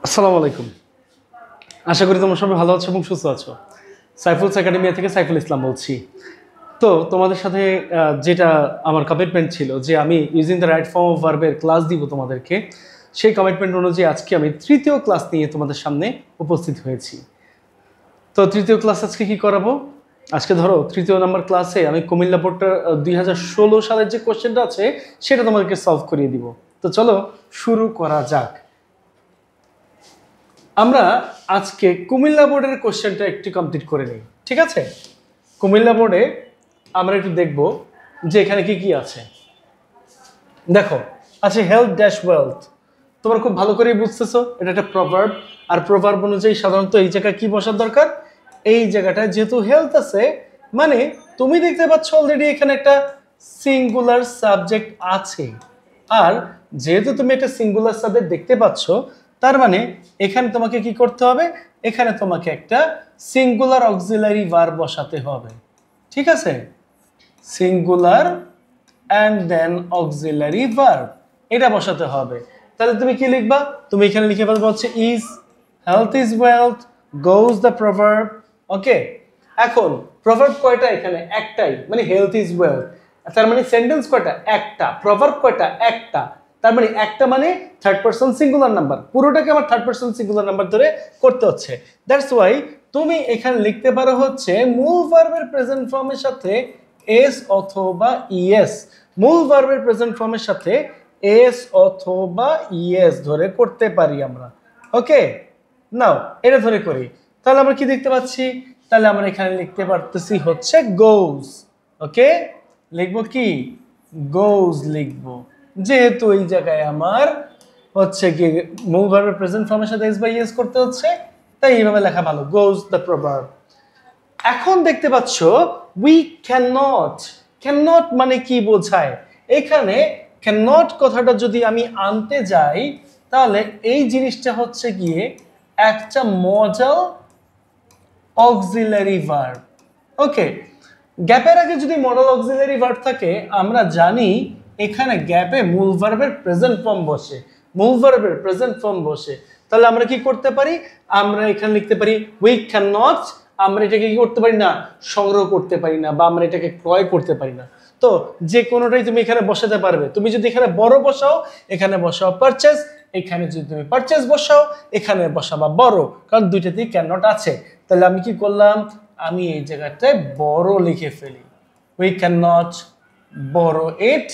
আসসালামু আলাইকুম। আশা করি তোমরা সবাই ভালো আছো এবং সুস্থ আছো। সাইফুলস একাডেমি থেকে সাইফুল ইসলাম বলছি। তো তোমাদের সাথে যেটা আমার কমিটমেন্ট ছিল যে আমি using the right form of ভার্বের ক্লাস দিব তোমাদেরকে, সেই কমিটমেন্ট অনুযায়ী আজকে আমি তৃতীয় ক্লাস নিয়ে তোমাদের সামনে উপস্থিত হয়েছি। তো তৃতীয় ক্লাস আজকে কি করাবো? আজকে ধরো তৃতীয় নাম্বার ক্লাসে আমি কুমিল্লা বোর্ডটার 2016 সালের যে কোশ্চেনটা আছে সেটা তোমাদেরকে সলভ করিয়ে দিব। তো চলো শুরু করা যাক। আমরা আজকে কুমিল্লা বোর্ডের কোশ্চেনটা একটু কমপ্লিট করে নিই, ঠিক আছে? কুমিল্লা বোর্ডে আমরা একটু দেখব যে এখানে কি কি আছে। দেখো আছে হেলথ ড্যাশ ওয়েলথ। তোমরা খুব ভালো করেই বুঝতেছো এটা একটা প্রভার্ব, আর প্রভার্ব অনুযায়ী সাধারণত এই জায়গায় কি বসার দরকার? এই জায়গাটায় যেহেতু হেলথ আছে, মানে তুমি দেখতে পাচ্ছ অলরেডি এখানে একটা সিঙ্গুলার সাবজেক্ট আছে, আর যেহেতু তুমি একটা সিঙ্গুলার সাবজেক্ট দেখতে পাচ্ছ, তার মানে এখানে তোমাকে কি করতে হবে? এখানে তোমাকে একটা সিঙ্গুলার অক্সিলারি ভার্ব বসাতে হবে, ঠিক আছে? Singular and then auxiliary verb এটা বসাতে হবে। তাহলে তুমি কি লিখবা? তুমি এখানে লিখে ফেলবে হচ্ছে is, health is wealth, goes the proverb. Okay, এখন প্রভার্ব কয়টা? এখানে একটাই, মানে হেলথ ইজ ওয়েলথ। তার মানে সেন্টেন্স কয়টা? একটা। প্রভার্ব কয়টা? একটা। তার মানে একটা মানে থার্ড পারসন সিঙ্গুলার নাম্বার, পুরোটাকে আমার থার্ড পারসন সিঙ্গুলার নাম্বার ধরে করতে হচ্ছে। দ্যাটস ওয়াই তুমি এখানে লিখতে পারো হচ্ছে মূল ভার্বের প্রেজেন্ট ফর্মের সাথে এস অথবা ইএস। মূল ভার্বের প্রেজেন্ট ফর্মের সাথে এস অথবা ইএস ধরে করতে পারি আমরা। ওকে, নাও এটা ধরে করি। তাহলে আমরা কি দেখতে পাচ্ছি? তাহলে আমরা এখানে লিখতে পারতেছি হচ্ছে গোজ। ওকে, লিখবো কি? গোজ লিখবো, যেহেতু এই জায়গায় আমার হচ্ছে কি মূল ভার্বের প্রেজেন্ট ফর্মের সাথে এস বা ইএস করতে হচ্ছে, তাই এইভাবে লেখা ভালো, গোজ দ্য প্রভার্ব। এখন দেখতে পাচ্ছ উই ক্যানট। ক্যানট মানে কি বোঝায়? এখানে ক্যানট কথাটা যদি আমি আনতে যাই, তাহলে এই জিনিসটা হচ্ছে গিয়ে একটা মডেল অক্সিলারি ভার্ব। ওকে, গ্যাপের আগে যদি মডেল অক্সিলারি ভার্ব থাকে, আমরা জানি এখানে গ্যাপে মূল ভার্বের প্রেজেন্ট ফর্ম বসে, মূল ভার্বের প্রেজেন্ট ফর্ম বসে। তাহলে আমরা কি করতে পারি? আমরা এখানে লিখতে পারি উই ক্যান নট। আমরা এটাকে কি করতে পারি না? সংগ্রহ করতে পারি না, বা আমরা এটাকে ক্রয় করতে পারি না। তো যে কোনোটাই তুমি এখানে বসাতে পারবে। তুমি যদি এখানে বড় বসাও, এখানে বসাও পারচেজ, এখানে যদি তুমি পারচেজ বসাও, এখানে বসাবা বড়, কারণ দুইটাতেই ক্যান নট আছে। তাহলে আমি কি করলাম? আমি এই জায়গাটায় বড় লিখে ফেলি, উই ক্যান নট বড় ইট।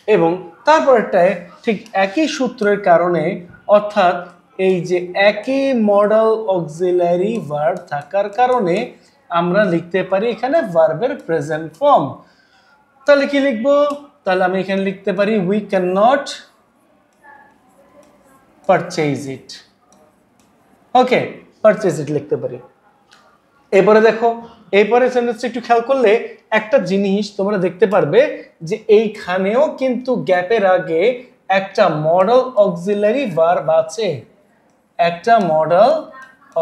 এবং তারপরটায় ঠিক একই সূত্রের কারণে, অর্থাৎ এই যে একই মডেল অক্সিলারি ভার্ব থাকার কারণে আমরা লিখতে পারি এখানে ভার্বের প্রেজেন্ট ফর্ম। তাহলে কি লিখবো? তাহলে আমি এখানে লিখতে পারি we can not purchase it. Okay, purchase it লিখতে পারি। এরপরে দেখো, এরপরে সেন্টেন্সটা একটু খেয়াল করলে একটা জিনিস তোমরা দেখতে পারবে যে এইখানেও কিন্তু গ্যাপের আগে একটা মডেল অক্সিলারি ভার্ব আছে, একটা মডেল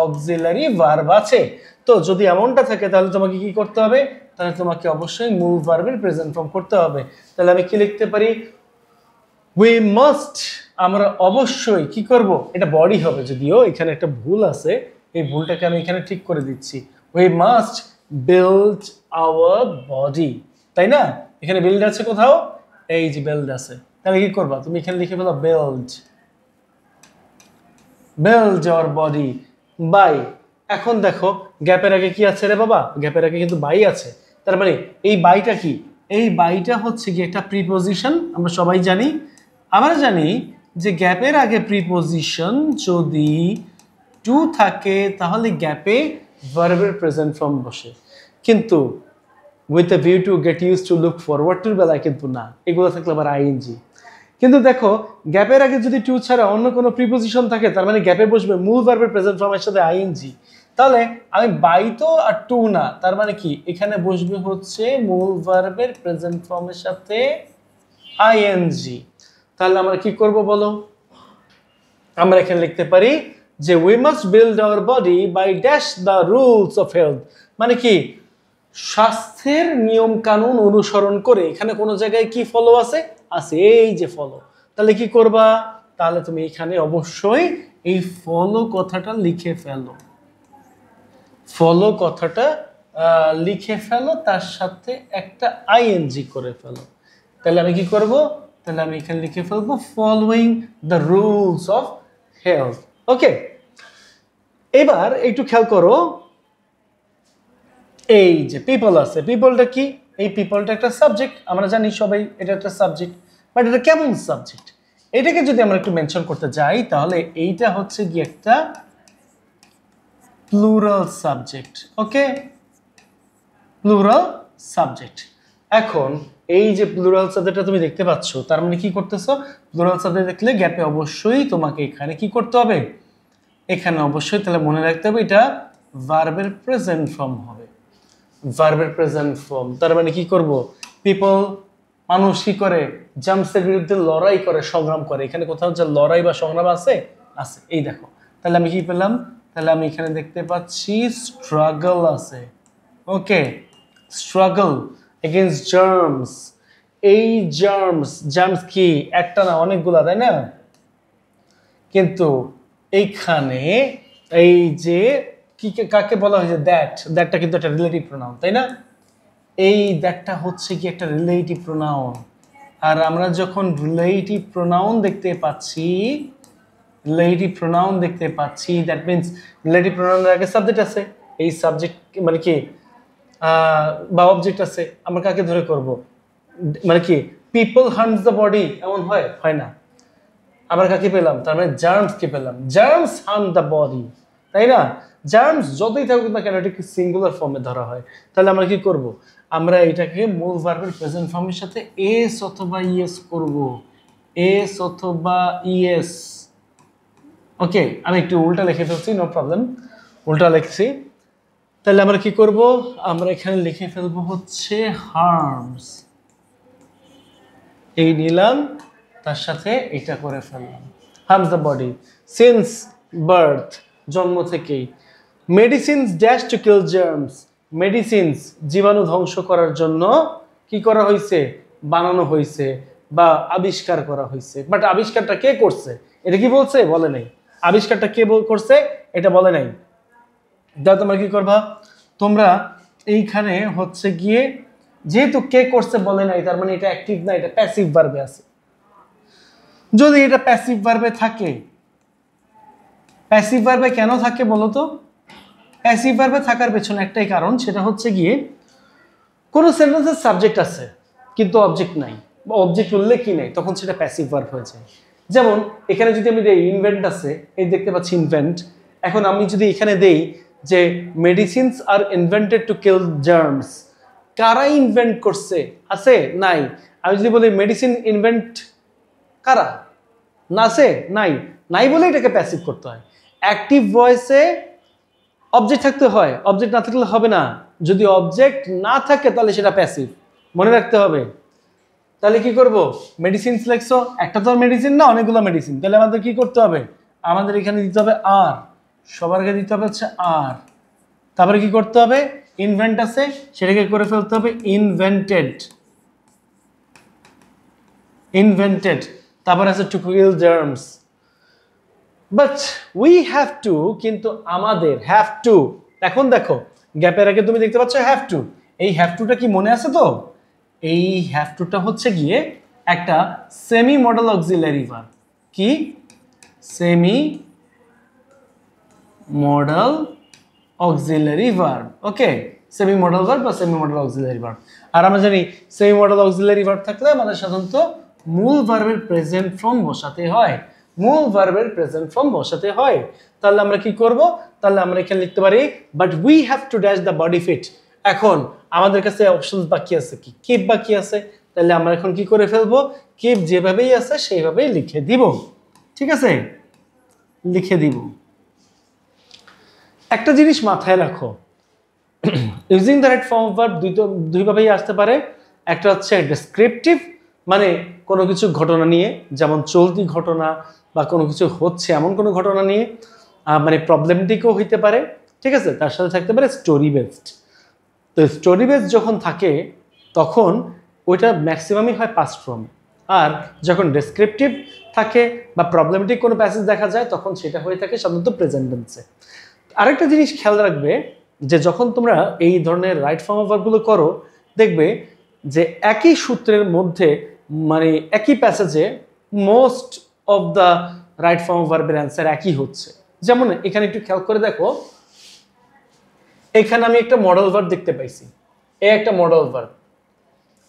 অক্সিলারি ভার্ব আছে। তো যদি এমনটা থাকে তাহলে তোমাকে কি করতে হবে? তাহলে তোমাকে অবশ্যই মূল ভার্বের প্রেজেন্ট ফর্ম করতে হবে। তাহলে আমি কি লিখতে পারি? We must. আমরা অবশ্যই কি করব? এটা বডি হবে, যদিও এখানে একটা ভুল আছে, এই ভুলটাকে আমি এখানে ঠিক করে দিচ্ছি। We must build our body, তাই না? এখানে বিল্ড আছে কোথাও? এই যে বিল্ড আছে। তাহলে কি করবা? তুমি এখানে লিখে ফেলো build, build our body by. এখন দেখো গ্যাপের আগে কি আছে রে বাবা? গ্যাপের আগে কিন্তু বাই আছে। তার মানে এই বাইটা কি? এই বাইটা হচ্ছে কি একটা প্রিপোজিশন, আমরা সবাই জানি। আমরা জানি যে গ্যাপের আগে প্রিপোজিশন যদি টু থাকে তাহলে গ্যাপে ভার্বের প্রেজেন্ট ফর্ম বসে, কিন্তু with a view to get use to look forward টুর বেলায় কিন্তু না, এগুলো থাকলে আবার আইএনজি। কিন্তু দেখো গ্যাপের আগে যদি টু ছাড়া অন্য কোনো প্রিপোজিশন থাকে, তার মানে গ্যাপে বসবে মূল ভার্বের প্রেজেন্ট ফর্মের সাথে আইএনজি। তাহলে আমি বাই তো আর টু না, তার মানে কি এখানে বসবে হচ্ছে মূল ভার্বের প্রেজেন্ট ফর্মের সাথে আইএনজি। তাহলে আমরা কি করব বলো? আমরা এখানে লিখতে পারি যে we must build our body by dash the rules of health. মানে কি? স্বাস্থ্যের নিয়ম কানুন অনুসরণ করে। এখানে কোনো জায়গায় কি ফলো আছে? আছে, এই যে ফলো। তাহলে কি করবা, তাহলে তুমি এখানে অবশ্যই এই ফলো কথাটা লিখে ফেলো, ফলো কথাটা লিখে ফেলো, তার সাথে একটা আইএনজি করে ফেলো। তাহলে আমি কি করব, তাহলে আমি এখানে লিখে ফেলবো following the rules of health. Okay, এবার একটু খেয়াল করো, এই যে পিপল আছে, পিপলটা কি, এই পিপলটা একটা সাবজেক্ট, আমরা জানি সবাই এটা একটা সাবজেক্ট, বাট এটা কেমন সাবজেক্ট, এটাকে যদি আমরা একটু মেনশন করতে যাই, তাহলে এইটা হচ্ছে কি একটা প্লুরাল সাবজেক্ট। ওকে, প্লুরাল সাবজেক্ট। এখন এই যে প্লুরাল সাবজেক্টটা তুমি দেখতে পাচ্ছ, তার মানে কি করতেছো, প্লুরাল সাবজেক্ট দেখলে গ্যাপে অবশ্যই তোমাকে এখানে কি করতে হবে, এখানে অবশ্যই তাহলে মনে রাখতে হবে এটা ভার্বের প্রেজেন্ট ফর্ম হবে, ভার্বের প্রেজেন্ট ফর্ম। তার মানে কি করব, পিপল মানুষ কি করে, জাম্পসের বিরুদ্ধে লড়াই করে, সংগ্রাম করে, এখানে কোথাও যে লড়াই বা সংগ্রাম আছে, আছে, এই দেখো। তাহলে আমি কি পেলাম, তাহলে আমি এখানে দেখতে পাচ্ছি স্ট্রাগল আছে। ওকে, স্ট্রাগল এগেইনস্ট জার্মস। এই জার্মস, জার্মস কি একটা না অনেকগুলা, তাই না? কিন্তু এইখানে এই যে কি কাকে বলা হয়েছে, দ্যাটটা কিন্তু একটা রিলেটিভ প্রোনাউন, তাই না? এই দ্যাটটা হচ্ছে কি একটা রিলেটিভ প্রোনাউন, আর আমরা যখন রিলেটিভ প্রোনাউন দেখতে পাচ্ছি, রিলেটিভ প্রোনাউন দেখতে পাচ্ছি, দ্যাট মিন্স রিলেটিভ প্রোনাউনের আগে সাবজেক্ট আছে, এই সাবজেক্ট মানে কি বা অবজেক্ট আছে, আমরা কাকে ধরে করব, মানে কি পিপল হান্টস দ্য বডি, এমন হয়, হয় না। আমরা কাকে পেলাম, তার মানে জার্মস কে পেলাম, জার্মস হান্ট দ্য বডি, তাই না? জার্মস যতই থাকুক না কেন এটাকে সিঙ্গুলার ফর্মে ধরা হয়। তাহলে আমরা কি করব, আমরা এটাকে মূল ভার্বের প্রেজেন্ট ফর্মের সাথে এস অথবা ইএস করব, এস অথবা ইএস। ওকে, আমি একটু উল্টা লিখে ফেলছি, নো প্রবলেম, উল্টা লিখছি। তাহলে আমরা কি করব, আমরা এখানে লিখে ফেলবো হচ্ছে হার্মস, এই নিলাম, তার সাথে এটা করে ফেললাম, harms the body since birth, জন্ম থেকেই। Medicines dash two kill germs, medicines জীবাণু ধ্বংস করার জন্য কি করা হয়েছে, বানানো হয়েছে বা আবিষ্কার করা হয়েছে। বাট আবিষ্কারটা কে করছে এটা কি বলছে, বলে নাই। আবিষ্কারটা কে করছে এটা বলে নাই। তাহলে তোমরা কি করবা, তোমরা এইখানে হচ্ছে গিয়ে যেহেতু কে করছে বলে নাই, তার মানে এটা অ্যাক্টিভ না, এটা প্যাসিভ ভার্বে আছে। যদি এটা প্যাসিভ ভার্বে থাকে, প্যাসিভ ভার্বে কেন থাকে বলো তো? প্যাসিভ ভার্বে থাকার পেছনে একটাই কারণ, সেটা হচ্ছে গিয়ে কোনো সেন্টেন্সের সাবজেক্ট আছে কিন্তু অবজেক্ট নাই বা অবজেক্ট উল্লেখই নাই, তখন সেটা প্যাসিভ ভার্ব হয়ে যায়। যেমন এখানে যদি আমি দেই ইনভেন্ট আছে, এই দেখতে পাচ্ছি ইনভেন্ট, এখন আমি যদি এখানে দেই যে medicines are invented to kill germs, কারা ইনভেন্ট করছে, আছে নাই? আমি যদি বলি মেডিসিন ইনভেন্ট, কারা না আছে, নাই, নাই বলে এটাকে প্যাসিভ করতে হয়। অ্যাক্টিভ ভয়েসে অবজেক্ট থাকতে হয়, অবজেক্ট না থাকলে হবে না, যদি অবজেক্ট না থাকে তাহলে সেটা প্যাসিভ, মনে রাখতে হবে। তাহলে কি করব, মেডিসিনস লেখছো, একটা তো মেডিসিন না, অনেকগুলো মেডিসিন, তাহলে আমাদের কি করতে হবে, আমাদের এখানে দিতে হবে আর, সবার আগে দিতে হবে হচ্ছে আর, তারপরে কি করতে হবে, ইনভেন্ট আছে সেটাকে করে ফেলতে হবে ইনভেন্টেড, ইনভেন্টেড, তারপর আছে two kill germs. But we have two, কিন্তু আমাদের হ্যাভ টু, এখন দেখো গ্যাপের আগে তুমি দেখতে পাচ্ছ হ্যাভ টু, এই হ্যাভ টুটা কি মনে আছে তো? এই হ্যাভ টুটা হচ্ছে গিয়ে একটা সেমি মডেল অক্সিলারি ভার্ব। কি? Semi modal auxiliary verb. Okay, semi modal verb বা সেমি মডেল অক্সিলারি ভার্ব। আর আমরা জানি সেমি মডেল অক্সিলারি ভার্ব থাকলে আমাদের সাধারণত মূল ভার্বের প্রেজেন্ট ফর্ম বসাতে হয়, মূল ভার্বের প্রেজেন্ট ফর্ম বসাতে হয়। তাহলে আমরা কি করব, তাহলে আমরা এখানে লিখতে পারি but we have to dash the body fit. এখন আমাদের কাছে অপশন বাকি আছে, কি কিপ বাকি আছে, তাহলে আমরা এখন কি করে ফেলবো, কিপ যেভাবেই আছে সেইভাবেই লিখে দিব। ঠিক আছে, লিখে দিব। একটা জিনিস মাথায় রাখো, using the right form of verb দুইভাবেই আসতে পারে। একটা হচ্ছে ডেসক্রিপটিভ, মানে কোনো কিছু ঘটনা নিয়ে, যেমন চলতি ঘটনা বা কোনো কিছু হচ্ছে এমন কোনো ঘটনা নিয়ে, মানে প্রবলেমটিকও হইতে পারে। ঠিক আছে, তার সাথে থাকতে পারে স্টোরি বেসড। তো স্টোরি বেসড যখন থাকে তখন ওইটা ম্যাক্সিমামই হয় পাস্ট ফর্ম। আর যখন ডেসক্রিপটিভ থাকে বা প্রবলেমেটিক কোনো প্যাসেজ দেখা যায় তখন সেটা হয়ে থাকে সাধারণত প্রেজেন্ট টেন্সে। আরেকটা জিনিস খেয়াল রাখবে যে যখন তোমরা এই ধরনের রাইট ফর্ম অফ ভার্বগুলো করো দেখবে যে একই সূত্রের মধ্যে মানে একই প্যাসেজে most of the right form of ভার্বের অ্যান্সার একই হচ্ছে। যেমন এখানে একটু খেয়াল করে দেখো, এখানে আমি একটা মডেল ভার্ব দেখতে পাইছি, এই একটা মডেল ভার্ব,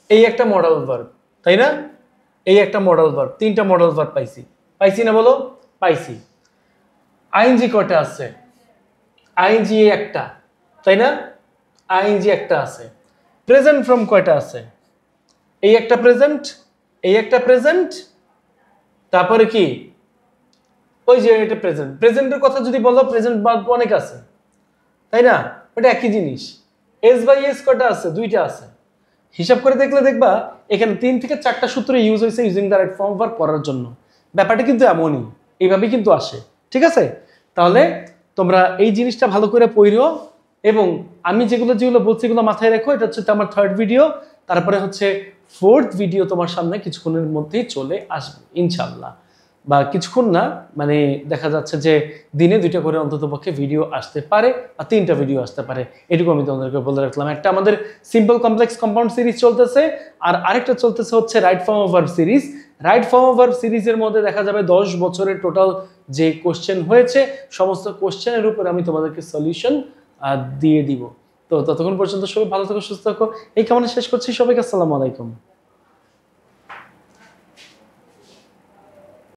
এই একটা মডেল ভার্ব, তাই না? এই একটা মডেল ভার্ব, তিনটা মডেল ভার্ব পাইছি, পাইছি না বলো? পাইছি। আইএনজি কয়টা আছে? আইএনজি একটা, তাই না? আইএনজি একটা আছে। প্রেজেন্ট ফর্ম কয়টা আছে? এই একটা প্রেজেন্ট, এই একটা প্রেজেন্ট, তারপরে কি ওই যে এটা প্রেজেন্ট। প্রেজেন্টের কথা যদি বলো প্রেজেন্ট ভার্ব অনেক আছে, তাই না? ওটা একই জিনিস। এস বাই এস কয়টা আছে? দুইটা আছে। হিসাব করে দেখলে দেখবা এখানে 3 থেকে 4টা সূত্র ইউজ হয়েছে using the right form verb করার জন্য। ব্যাপারটা কিন্তু এমনই, এইভাবেই কিন্তু আসে। ঠিক আছে? তাহলে তোমরা এই জিনিসটা ভালো করে পড়ো এবং আমি যেগুলো যেগুলো বলছি এগুলো মাথায় রাখো। এটা হচ্ছে আমার 3rd ভিডিও, তারপরে হচ্ছে 4th ভিডিও তোমার সামনে কিছুক্ষণের মধ্যেই চলে আসবে ইনশাআল্লাহ। বা কিছুক্ষণ না, মানে দেখা যাচ্ছে যে দিনে 2টা করে অন্তত পক্ষে ভিডিও আসতে পারে বা 3টা ভিডিও আসতে পারে, এটুকু আমি তোমাদেরকে বলে রাখলাম। একটা আমাদের সিম্পল কমপ্লেক্স কম্পাউন্ড সিরিজ চলতেছে, আর আরেকটা চলতেছে হচ্ছে right form of verb series. Right form of verb সিরিজের মধ্যে দেখা যাবে 10 বছরের টোটাল যে কোশ্চেন হয়েছে সমস্ত কোশ্চেনের উপর আমি তোমাদেরকে সলিউশন দিয়ে দিব। তো ততক্ষণ পর্যন্ত সবাই ভালো থাকো, সুস্থ থাকো, এই কামনা শেষ করছি। সবাইকে আসসালামু আলাইকুম।